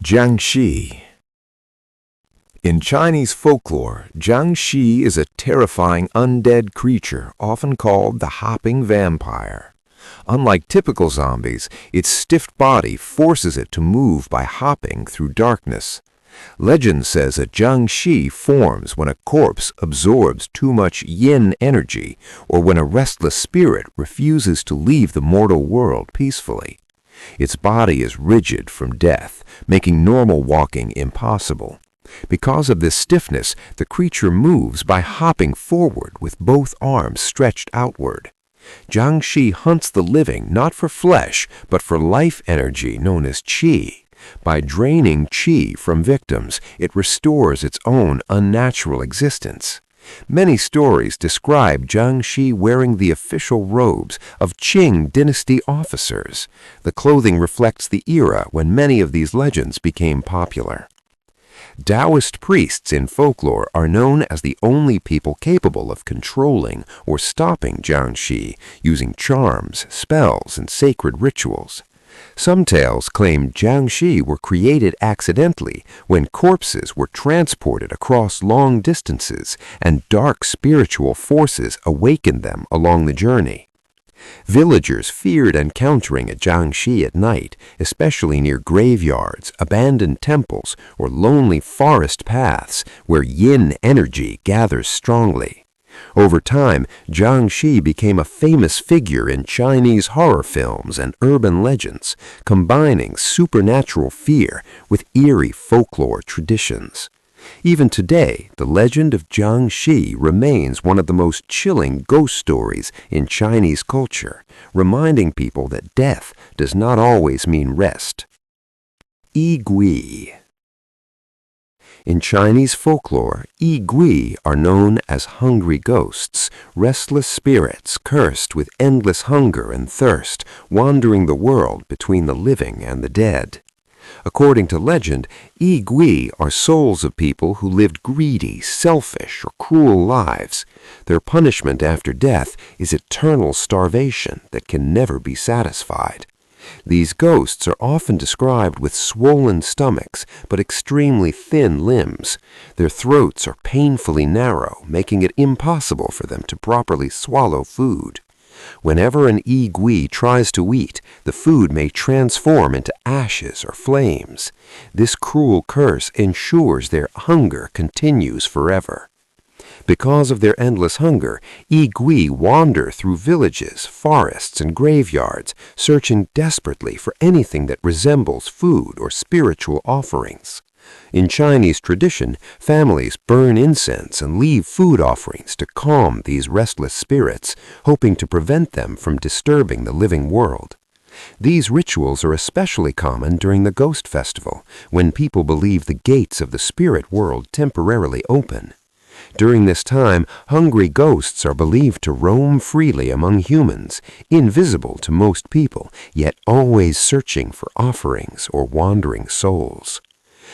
Jiangshi. In Chinese folklore, Jiangshi is a terrifying undead creature often called the hopping vampire. Unlike typical zombies, its stiff body forces it to move by hopping through darkness. Legend says a Jiangshi forms when a corpse absorbs too much yin energy or when a restless spirit refuses to leave the mortal world peacefully. Its body is rigid from death, making normal walking impossible. Because of this stiffness, the creature moves by hopping forward with both arms stretched outward. Jiangshi hunts the living not for flesh, but for life energy known as qi. By draining qi from victims, it restores its own unnatural existence. Many stories describe Jiangshi wearing the official robes of Qing dynasty officers. The clothing reflects the era when many of these legends became popular. Taoist priests in folklore are known as the only people capable of controlling or stopping Jiangshi using charms, spells, and sacred rituals. Some tales claim Jiangshi were created accidentally when corpses were transported across long distances and dark spiritual forces awakened them along the journey. Villagers feared encountering a Jiangshi at night, especially near graveyards, abandoned temples, or lonely forest paths where yin energy gathers strongly. Over time, Jiangshi became a famous figure in Chinese horror films and urban legends, combining supernatural fear with eerie folklore traditions. Even today, the legend of Jiangshi remains one of the most chilling ghost stories in Chinese culture, reminding people that death does not always mean rest. E Gui. In Chinese folklore, E Gui are known as hungry ghosts, restless spirits cursed with endless hunger and thirst, wandering the world between the living and the dead. According to legend, E Gui are souls of people who lived greedy, selfish, or cruel lives. Their punishment after death is eternal starvation that can never be satisfied. These ghosts are often described with swollen stomachs but extremely thin limbs. Their throats are painfully narrow, making it impossible for them to properly swallow food. Whenever an E Gui tries to eat, the food may transform into ashes or flames. This cruel curse ensures their hunger continues forever. Because of their endless hunger, E Gui wander through villages, forests, and graveyards, searching desperately for anything that resembles food or spiritual offerings. In Chinese tradition, families burn incense and leave food offerings to calm these restless spirits, hoping to prevent them from disturbing the living world. These rituals are especially common during the Ghost Festival, when people believe the gates of the spirit world temporarily open. During this time, hungry ghosts are believed to roam freely among humans, invisible to most people, yet always searching for offerings or wandering souls.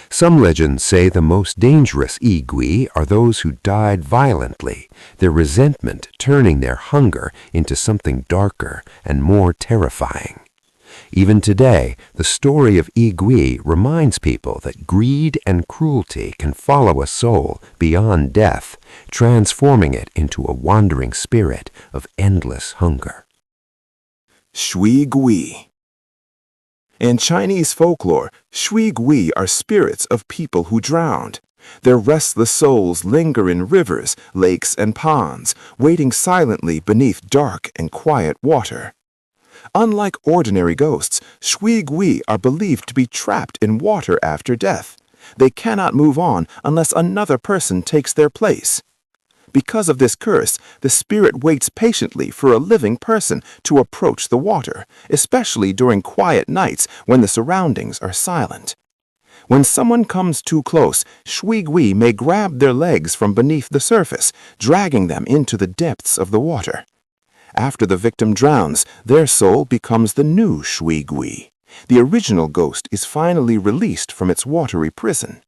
Some legends say the most dangerous E Gui are those who died violently, their resentment turning their hunger into something darker and more terrifying. Even today, the story of E Gui reminds people that greed and cruelty can follow a soul beyond death, transforming it into a wandering spirit of endless hunger. E Gui. In Chinese folklore, E Gui are spirits of people who drowned. Their restless souls linger in rivers, lakes, and ponds, waiting silently beneath dark and quiet water. Unlike ordinary ghosts, E Gui are believed to be trapped in water after death. They cannot move on unless another person takes their place. Because of this curse, the spirit waits patiently for a living person to approach the water, especially during quiet nights when the surroundings are silent. When someone comes too close, E Gui may grab their legs from beneath the surface, dragging them into the depths of the water. After the victim drowns, their soul becomes the new E Gui. The original ghost is finally released from its watery prison.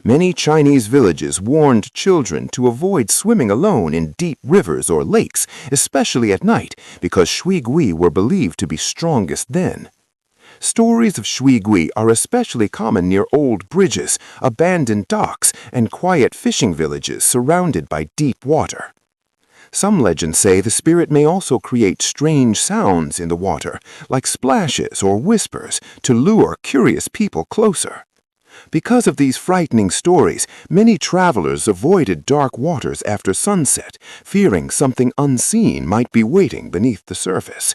Many Chinese villages warned children to avoid swimming alone in deep rivers or lakes, especially at night, because E Gui were believed to be strongest then. Stories of Shui Gui are especially common near old bridges, abandoned docks, and quiet fishing villages surrounded by deep water. Some legends say the spirit may also create strange sounds in the water, like splashes or whispers, to lure curious people closer. Because of these frightening stories, many travelers avoided dark waters after sunset, fearing something unseen might be waiting beneath the surface.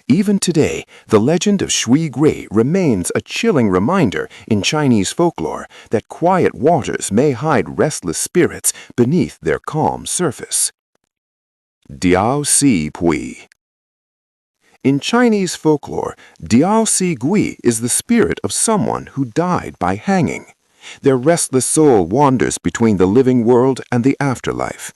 Even today, the legend of Shui Gui remains a chilling reminder in Chinese folklore that quiet waters may hide restless spirits beneath their calm surface. Diao Si Pui. In Chinese folklore, Diao Si Gui is the spirit of someone who died by hanging. Their restless soul wanders between the living world and the afterlife.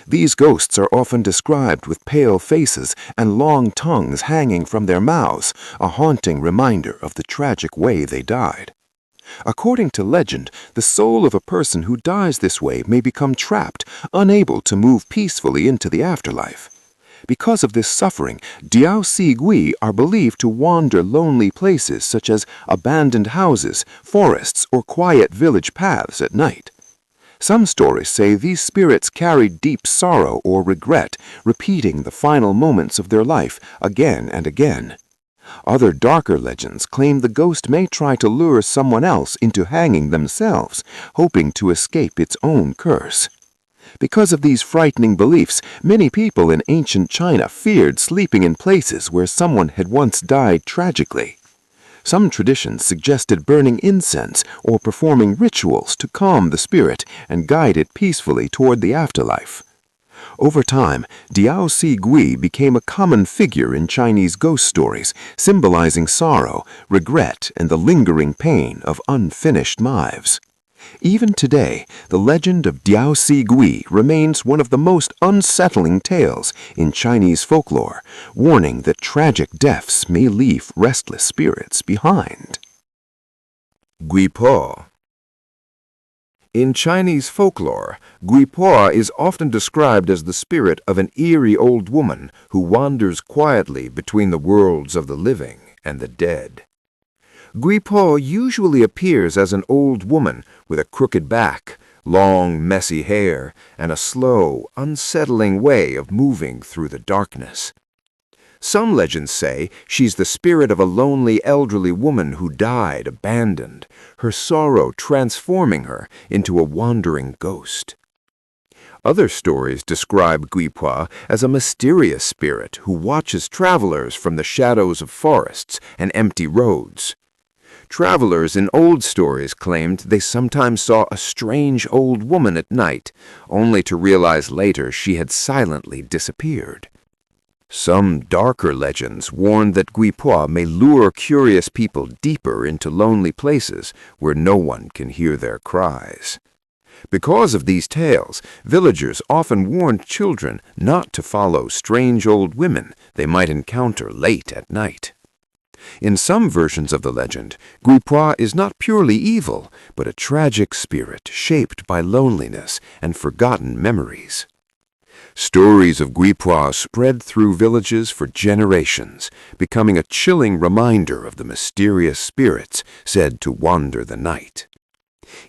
These ghosts are often described with pale faces and long tongues hanging from their mouths, a haunting reminder of the tragic way they died. According to legend, the soul of a person who dies this way may become trapped, unable to move peacefully into the afterlife. Because of this suffering, Diao Si Gui are believed to wander lonely places such as abandoned houses, forests, or quiet village paths at night. Some stories say these spirits carry deep sorrow or regret, repeating the final moments of their life again and again. Other darker legends claim the ghost may try to lure someone else into hanging themselves, hoping to escape its own curse. Because of these frightening beliefs, many people in ancient China feared sleeping in places where someone had once died tragically. Some traditions suggested burning incense or performing rituals to calm the spirit and guide it peacefully toward the afterlife. Over time, Diao Si Gui became a common figure in Chinese ghost stories, symbolizing sorrow, regret, and the lingering pain of unfinished lives. Even today, the legend of Diao Si Gui remains one of the most unsettling tales in Chinese folklore, warning that tragic deaths may leave restless spirits behind. Gui Po. In Chinese folklore, Gui Po is often described as the spirit of an eerie old woman who wanders quietly between the worlds of the living and the dead. Gui Po usually appears as an old woman with a crooked back, long, messy hair, and a slow, unsettling way of moving through the darkness. Some legends say she's the spirit of a lonely elderly woman who died abandoned, her sorrow transforming her into a wandering ghost. Other stories describe Gui Po as a mysterious spirit who watches travelers from the shadows of forests and empty roads. Travelers in old stories claimed they sometimes saw a strange old woman at night, only to realize later she had silently disappeared. Some darker legends warned that Gui Po may lure curious people deeper into lonely places where no one can hear their cries. Because of these tales, villagers often warned children not to follow strange old women they might encounter late at night. In some versions of the legend, Gui Po is not purely evil, but a tragic spirit shaped by loneliness and forgotten memories. Stories of Gui Po spread through villages for generations, becoming a chilling reminder of the mysterious spirits said to wander the night.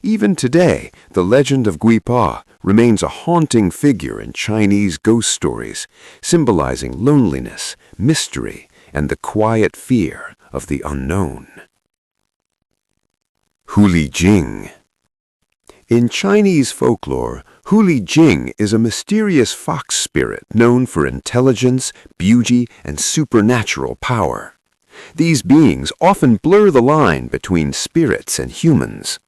Even today, the legend of Gui Po remains a haunting figure in Chinese ghost stories, symbolizing loneliness, mystery, and the quiet fear of the unknown. Huli Jing. In Chinese folklore, Huli Jing is a mysterious fox spirit known for intelligence, beauty, and supernatural power. These beings often blur the line between spirits and humans.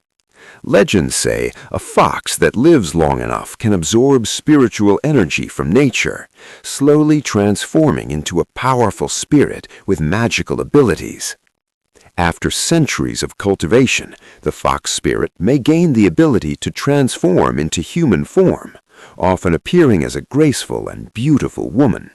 Legends say a fox that lives long enough can absorb spiritual energy from nature, slowly transforming into a powerful spirit with magical abilities. After centuries of cultivation, the fox spirit may gain the ability to transform into human form, often appearing as a graceful and beautiful woman.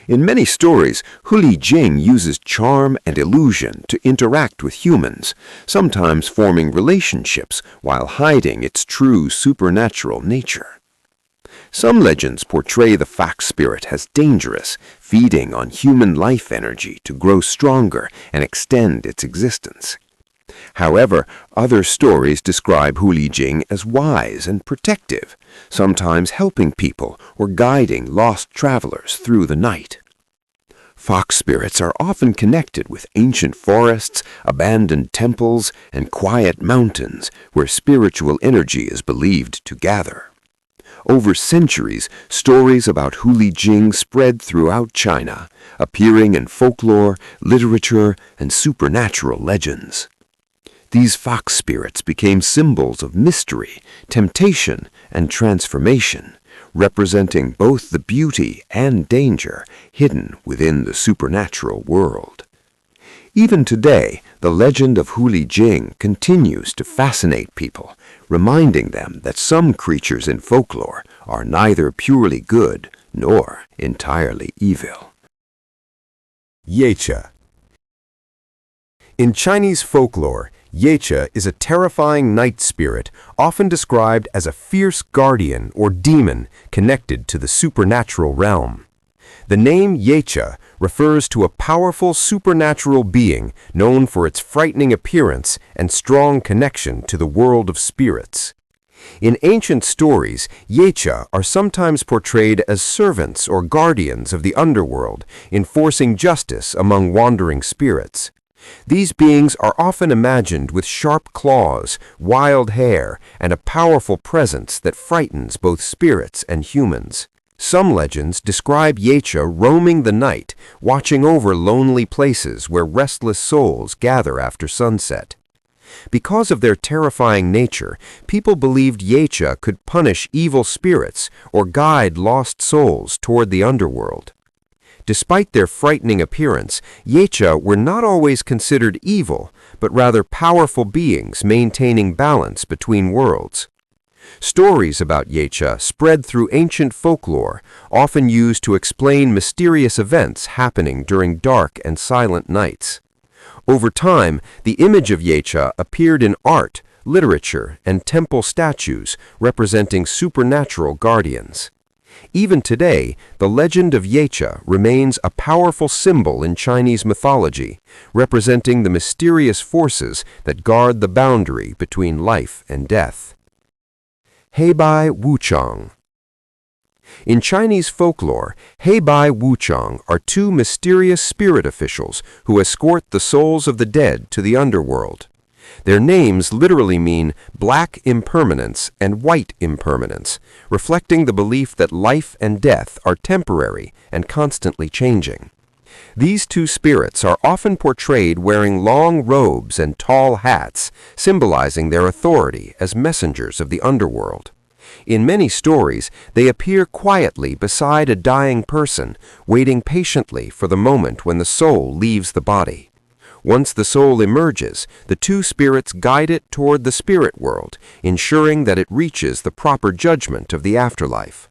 In many stories, Huli Jing uses charm and illusion to interact with humans, sometimes forming relationships while hiding its true supernatural nature. Some legends portray the fox spirit as dangerous, feeding on human life energy to grow stronger and extend its existence. However, other stories describe Hulijing as wise and protective, sometimes helping people or guiding lost travelers through the night. Fox spirits are often connected with ancient forests, abandoned temples, and quiet mountains where spiritual energy is believed to gather. Over centuries, stories about Hulijing spread throughout China, appearing in folklore, literature, and supernatural legends. These fox spirits became symbols of mystery, temptation, and transformation, representing both the beauty and danger hidden within the supernatural world. Even today, the legend of Hulijing continues to fascinate people, reminding them that some creatures in folklore are neither purely good nor entirely evil. Yecha. In Chinese folklore, Yecha is a terrifying night spirit, often described as a fierce guardian or demon connected to the supernatural realm. The name Yecha refers to a powerful supernatural being known for its frightening appearance and strong connection to the world of spirits. In ancient stories, Yecha are sometimes portrayed as servants or guardians of the underworld, enforcing justice among wandering spirits. These beings are often imagined with sharp claws, wild hair, and a powerful presence that frightens both spirits and humans. Some legends describe Yecha roaming the night, watching over lonely places where restless souls gather after sunset. Because of their terrifying nature, people believed Yecha could punish evil spirits or guide lost souls toward the underworld. Despite their frightening appearance, Yecha were not always considered evil, but rather powerful beings maintaining balance between worlds. Stories about Yecha spread through ancient folklore, often used to explain mysterious events happening during dark and silent nights. Over time, the image of Yecha appeared in art, literature, and temple statues representing supernatural guardians. Even today, the legend of Yecha remains a powerful symbol in Chinese mythology, representing the mysterious forces that guard the boundary between life and death. Heibai Wuchang. In Chinese folklore, Heibai Wuchang are two mysterious spirit officials who escort the souls of the dead to the underworld. Their names literally mean black impermanence and white impermanence, reflecting the belief that life and death are temporary and constantly changing. These two spirits are often portrayed wearing long robes and tall hats, symbolizing their authority as messengers of the underworld. In many stories, they appear quietly beside a dying person, waiting patiently for the moment when the soul leaves the body. Once the soul emerges, the two spirits guide it toward the spirit world, ensuring that it reaches the proper judgment of the afterlife.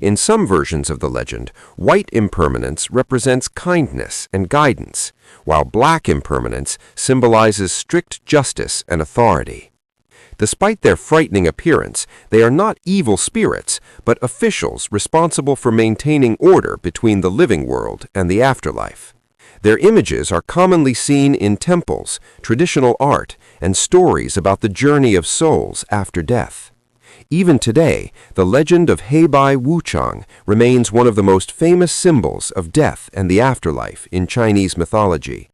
In some versions of the legend, white impermanence represents kindness and guidance, while black impermanence symbolizes strict justice and authority. Despite their frightening appearance, they are not evil spirits, but officials responsible for maintaining order between the living world and the afterlife. Their images are commonly seen in temples, traditional art, and stories about the journey of souls after death. Even today, the legend of Heibai Wuchang remains one of the most famous symbols of death and the afterlife in Chinese mythology.